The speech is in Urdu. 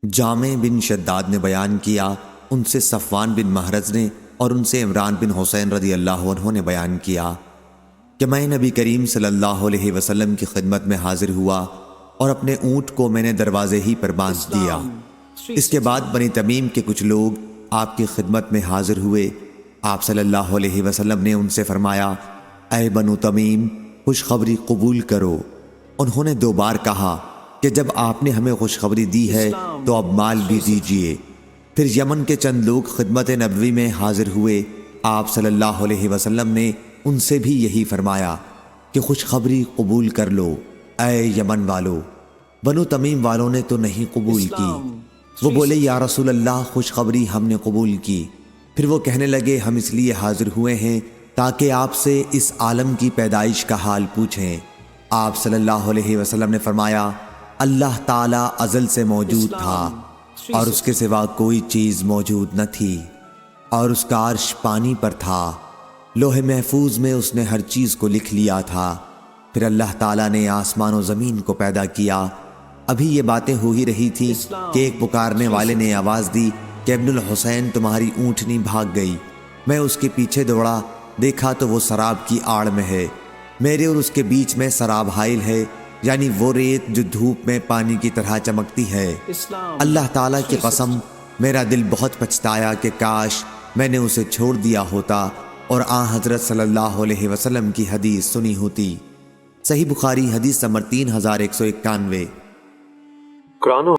جامع بن شداد نے بیان کیا، ان سے صفوان بن محرز نے اور ان سے عمران بن حسین رضی اللہ عنہ نے بیان کیا کہ میں نبی کریم صلی اللہ علیہ وسلم کی خدمت میں حاضر ہوا اور اپنے اونٹ کو میں نے دروازے ہی پر باندھ دیا۔ اس کے بعد بنی تمیم کے کچھ لوگ آپ کی خدمت میں حاضر ہوئے۔ آپ صلی اللہ علیہ وسلم نے ان سے فرمایا، اے بنو تمیم، خوشخبری قبول کرو۔ انہوں نے 2 بار کہا کہ جب آپ نے ہمیں خوشخبری دی ہے تو اب مال بھی دیجیے۔ پھر یمن کے چند لوگ خدمت نبوی میں حاضر ہوئے۔ آپ صلی اللہ علیہ وسلم نے ان سے بھی یہی فرمایا کہ خوشخبری قبول کر لو اے یمن والو۔ بنو تمیم والوں نے تو نہیں قبول کی۔ وہ بولے، یا رسول اللہ، خوشخبری ہم نے قبول کی۔ پھر وہ کہنے لگے، ہم اس لیے حاضر ہوئے ہیں تاکہ آپ سے اس عالم کی پیدائش کا حال پوچھیں۔ آپ صلی اللہ علیہ وسلم نے فرمایا، اللہ تعالیٰ ازل سے موجود تھا اور اس کے سوا کوئی چیز موجود نہ تھی، اور اس کا عرش پانی پر تھا، لوح محفوظ میں اس نے ہر چیز کو لکھ لیا تھا۔ پھر اللہ تعالیٰ نے آسمان و زمین کو پیدا کیا۔ ابھی یہ باتیں ہو ہی رہی تھی کہ ایک پکارنے والے نے آواز دی کہ ابن الحسین، تمہاری اونٹنی بھاگ گئی۔ میں اس کے پیچھے دوڑا، دیکھا تو وہ سراب کی آڑ میں ہے، میرے اور اس کے بیچ میں سراب حائل ہے، یعنی وہ ریت جو دھوپ میں پانی کی طرح چمکتی ہے۔ اللہ تعالیٰ کی قسم، میرا دل بہت پچھتایا کہ کاش میں نے اسے چھوڑ دیا ہوتا اور آن حضرت صلی اللہ علیہ وسلم کی حدیث سنی ہوتی۔ صحیح بخاری حدیث نمبر 3191۔ قرآن و